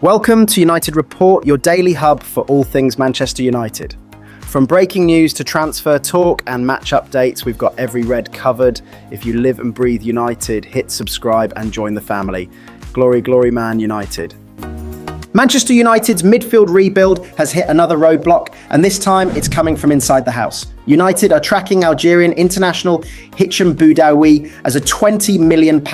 Welcome to United Report, your daily hub for all things Manchester United. From breaking news to transfer talk and match updates, we've got every red covered. If you live and breathe United, hit subscribe and join the family. Glory, glory, Man United. Manchester United's midfield rebuild has hit another roadblock, and this time it's coming from inside the house. United are tracking Algerian international Hicham Boudaoui as a £20 million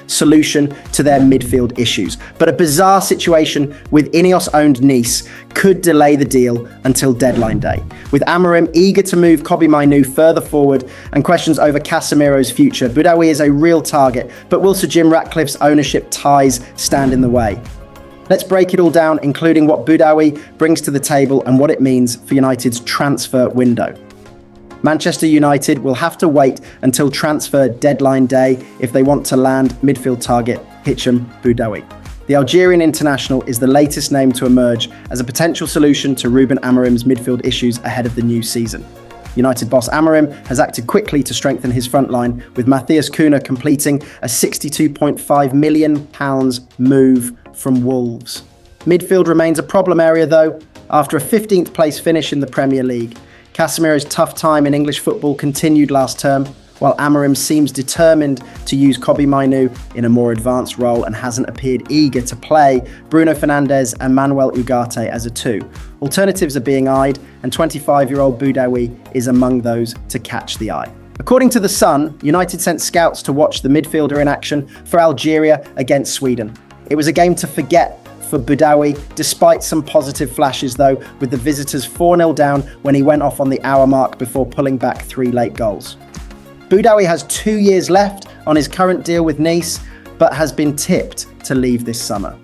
solution to their midfield issues. But a bizarre situation with Ineos-owned Nice could delay the deal until deadline day, with Amorim eager to move Kobbie Mainoo further forward and questions over Casemiro's future. Boudaoui is a real target, but will Sir Jim Ratcliffe's ownership ties stand in the way? Let's break it all down, including what Boudaoui brings to the table and what it means for United's transfer window. Manchester United will have to wait until transfer deadline day if they want to land midfield target Hicham Boudaoui. The Algerian international is the latest name to emerge as a potential solution to Ruben Amorim's midfield issues ahead of the new season. United boss Amorim has acted quickly to strengthen his front line, with Matthias Cunha completing a £62.5 million move from Wolves. Midfield remains a problem area though, after a 15th place finish in the Premier League. Casemiro's tough time in English football continued last term, while Amorim seems determined to use Kobbie Mainoo in a more advanced role and hasn't appeared eager to play Bruno Fernandez and Manuel Ugarte as a two. Alternatives are being eyed, and 25-year-old Boudaoui is among those to catch the eye. According to The Sun, United sent scouts to watch the midfielder in action for Algeria against Sweden. It was a game to forget for Boudaoui, despite some positive flashes though, with the visitors 4-0 down when he went off on the hour mark before pulling back 3 late goals. Boudaoui has 2 years left on his current deal with Nice, but has been tipped to leave this summer.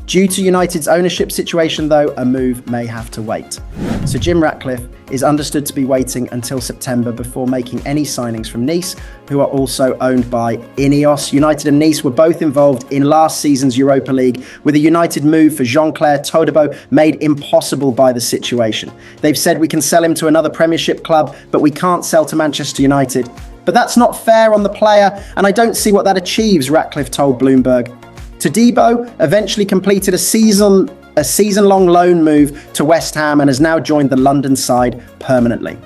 Due to United's ownership situation though, a move may have to wait. So Jim Ratcliffe is understood to be waiting until September before making any signings from Nice, who are also owned by Ineos. United and Nice were both involved in last season's Europa League, with a United move for Jean-Claire Todibo made impossible by the situation. They've said we can sell him to another Premiership club, but we can't sell to Manchester United. But that's not fair on the player, and I don't see what that achieves, Ratcliffe told Bloomberg. Todibo eventually completed a season-long loan move to West Ham and has now joined the London side permanently.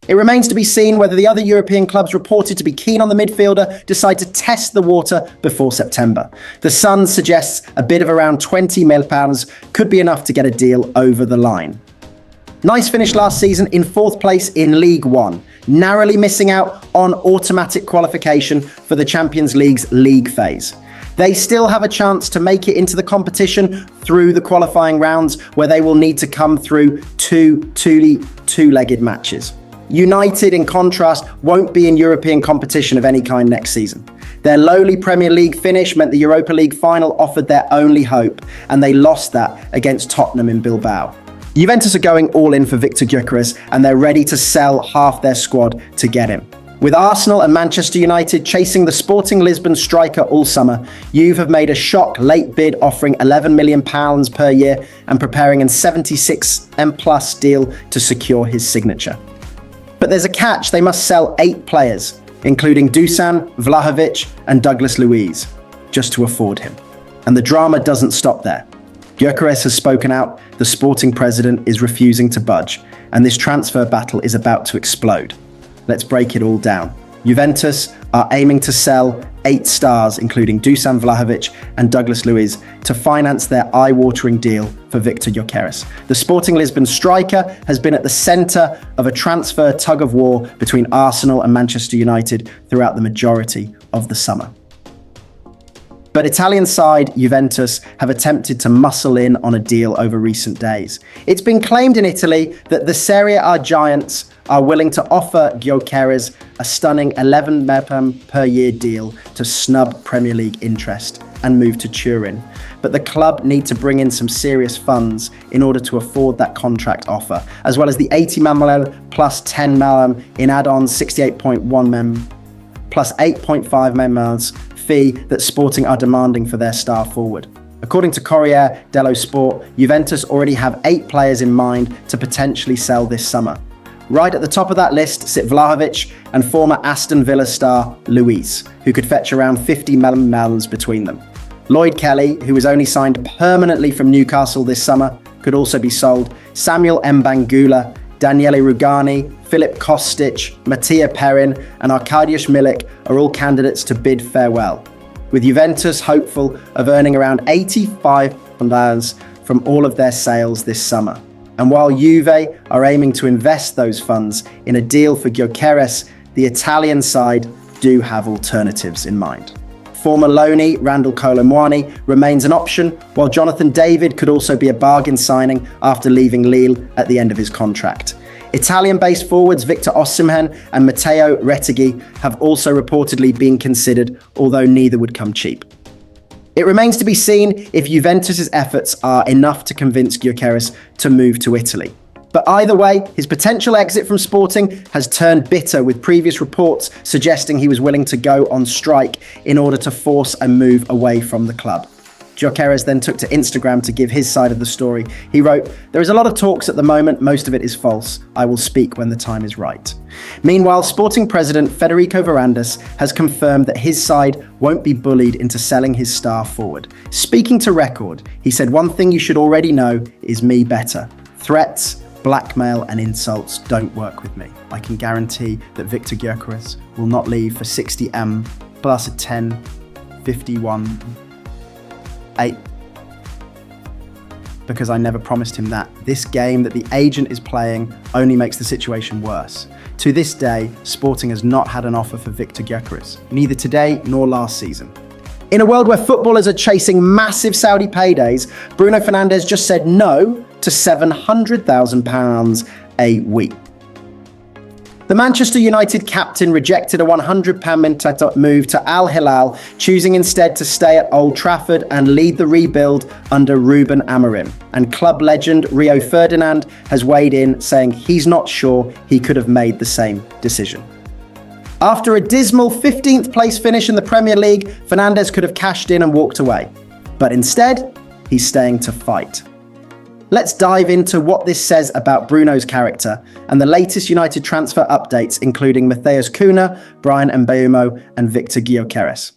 It remains to be seen whether the other European clubs reported to be keen on the midfielder decide to test the water before September. The Sun suggests a bid of around £20 million could be enough to get a deal over the line. Nice finished last season in 4th place in League One, narrowly missing out on automatic qualification for the Champions League's league phase. They still have a chance to make it into the competition through the qualifying rounds, where they will need to come through two-legged matches. United, in contrast, won't be in European competition of any kind next season. Their lowly Premier League finish meant the Europa League final offered their only hope, and they lost that against Tottenham in Bilbao. Juventus are going all in for Victor Gyokeres, and they're ready to sell half their squad to get him. With Arsenal and Manchester United chasing the Sporting Lisbon striker all summer, Juve have made a shock late bid offering £11 million per year and preparing a £76M+ deal to secure his signature. But there's a catch: they must sell 8 players, including Dusan Vlahovic and Douglas Luiz, just to afford him. And the drama doesn't stop there. Gyokeres has spoken out, the Sporting president is refusing to budge, and this transfer battle is about to explode. Let's break it all down. Juventus are aiming to sell 8 stars, including Dusan Vlahovic and Douglas Luiz, to finance their eye-watering deal for Victor Gyokeres. The Sporting Lisbon striker has been at the centre of a transfer tug-of-war between Arsenal and Manchester United throughout the majority of the summer. But Italian side Juventus have attempted to muscle in on a deal over recent days. It's been claimed in Italy that the Serie A giants are willing to offer Gyokeres a stunning £11 million per year deal to snub Premier League interest and move to Turin. But the club need to bring in some serious funds in order to afford that contract offer, as well as the £80 million plus £10 million in add-ons, £68.1 million plus £8.5 million fee that Sporting are demanding for their star forward. According to Corriere dello Sport, Juventus already have 8 players in mind to potentially sell this summer. Right at the top of that list sit Vlahovic and former Aston Villa star Luiz, who could fetch around £50 million between them. Lloyd Kelly, who was only signed permanently from Newcastle this summer, could also be sold. Samuel Mbangula, Daniele Rugani, Filip Kostic, Mattia Perin and Arkadiusz Milik are all candidates to bid farewell, with Juventus hopeful of earning around £85 million from all of their sales this summer. And while Juve are aiming to invest those funds in a deal for Gyokeres, the Italian side do have alternatives in mind. Former loanee Randall Kolo Muani remains an option, while Jonathan David could also be a bargain signing after leaving Lille at the end of his contract. Italian-based forwards Victor Osimhen and Matteo Retegui have also reportedly been considered, although neither would come cheap. It remains to be seen if Juventus' efforts are enough to convince Gyokeres to move to Italy. But either way, his potential exit from Sporting has turned bitter, with previous reports suggesting he was willing to go on strike in order to force a move away from the club. Gyokeres then took to Instagram to give his side of the story. He wrote, "There is a lot of talks at the moment, most of it is false. I will speak when the time is right." Meanwhile, Sporting president Federico Varandas has confirmed that his side won't be bullied into selling his star forward. Speaking to Record, he said, "One thing you should already know is me better. Threats, blackmail and insults don't work with me. I can guarantee that Victor Gyokeres will not leave for 60M plus a 10, 51, 8, because I never promised him that. This game that the agent is playing only makes the situation worse. To this day, Sporting has not had an offer for Victor Gyokeres, neither today nor last season." In a world where footballers are chasing massive Saudi paydays, Bruno Fernandez just said no to £700,000 a week. The Manchester United captain rejected a £100 move to Al Hilal, choosing instead to stay at Old Trafford and lead the rebuild under Ruben Amorim. And club legend Rio Ferdinand has weighed in, saying he's not sure he could have made the same decision. After a dismal 15th place finish in the Premier League, Fernandez could have cashed in and walked away. But instead, he's staying to fight. Let's dive into what this says about Bruno's character and the latest United transfer updates, including Matheus Cunha, Bryan Mbeumo and Victor Gyokeres.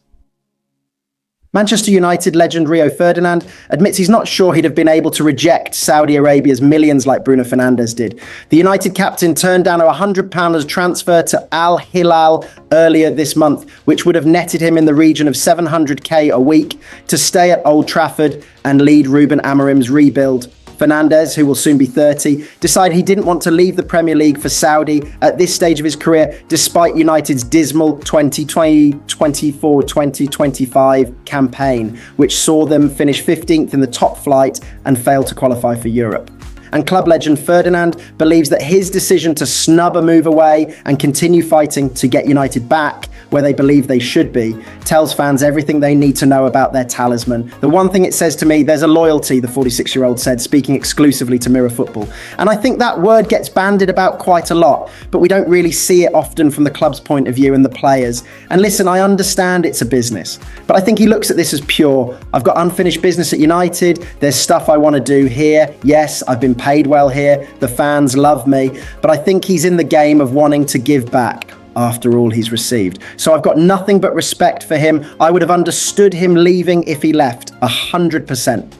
Manchester United legend Rio Ferdinand admits he's not sure he'd have been able to reject Saudi Arabia's millions like Bruno Fernandez did. The United captain turned down a £100 transfer to Al Hilal earlier this month, which would have netted him in the region of $700k a week to stay at Old Trafford and lead Ruben Amorim's rebuild. Fernandez, who will soon be 30, decided he didn't want to leave the Premier League for Saudi at this stage of his career, despite United's dismal 2024-2025 campaign, which saw them finish 15th in the top flight and fail to qualify for Europe. And club legend Ferdinand believes that his decision to snub a move away and continue fighting to get United back where they believe they should be tells fans everything they need to know about their talisman. The one thing it says to me, there's a loyalty, the 46-year-old said, speaking exclusively to Mirror Football. And I think that word gets bandied about quite a lot, but we don't really see it often from the club's point of view and the players. And listen, I understand it's a business, but I think he looks at this as pure. I've got unfinished business at United. There's stuff I want to do here. Yes, I've been paid well here. The fans love me, but I think he's in the game of wanting to give back after all he's received. So I've got nothing but respect for him. I would have understood him leaving if he left, 100%.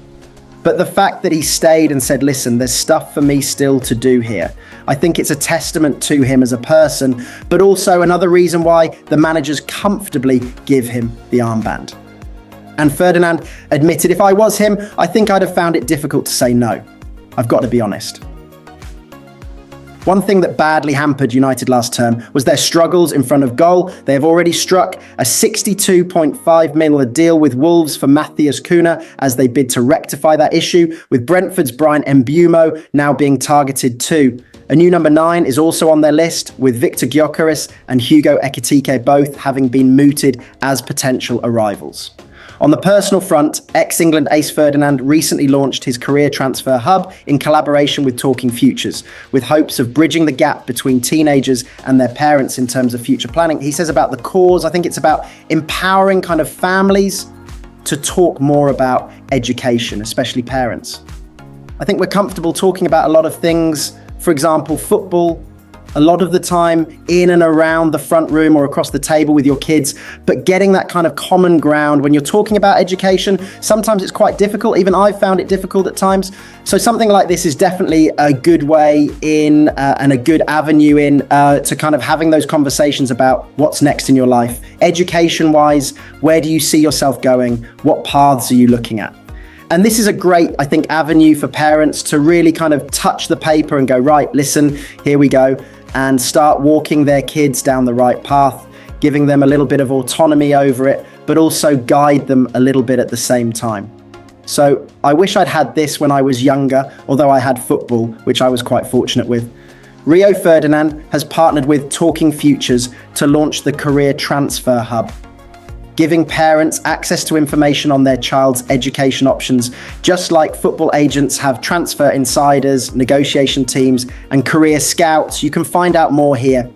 But the fact that he stayed and said, listen, there's stuff for me still to do here, I think it's a testament to him as a person, but also another reason why the managers comfortably give him the armband. And Ferdinand admitted, if I was him, I think I'd have found it difficult to say no. I've got to be honest. One thing that badly hampered United last term was their struggles in front of goal. They have already struck a £62.5 million deal with Wolves for Matheus Cunha as they bid to rectify that issue, with Brentford's Bryan Mbeumo now being targeted too. A new number 9 is also on their list, with Victor Gyokeres and Hugo Ekitike both having been mooted as potential arrivals. On the personal front, ex-England ace Ferdinand recently launched his career transfer hub in collaboration with Talking Futures, with hopes of bridging the gap between teenagers and their parents in terms of future planning. He says about the cause, I think it's about empowering kind of families to talk more about education, especially parents. I think we're comfortable talking about a lot of things, for example, football, a lot of the time in and around the front room or across the table with your kids, but getting that kind of common ground when you're talking about education, sometimes it's quite difficult. Even I've found it difficult at times. So something like this is definitely a good way in and a good avenue in to kind of having those conversations about what's next in your life. Education-wise, where do you see yourself going? What paths are you looking at? And this is a great, I think, avenue for parents to really kind of touch the paper and go, right, listen, here we go, and start walking their kids down the right path, giving them a little bit of autonomy over it, but also guide them a little bit at the same time. So I wish I'd had this when I was younger, although I had football, which I was quite fortunate with. Rio Ferdinand has partnered with Talking Futures to launch the Career Transfer Hub, giving parents access to information on their child's education options, just like football agents have transfer insiders, negotiation teams, and career scouts. You can find out more here.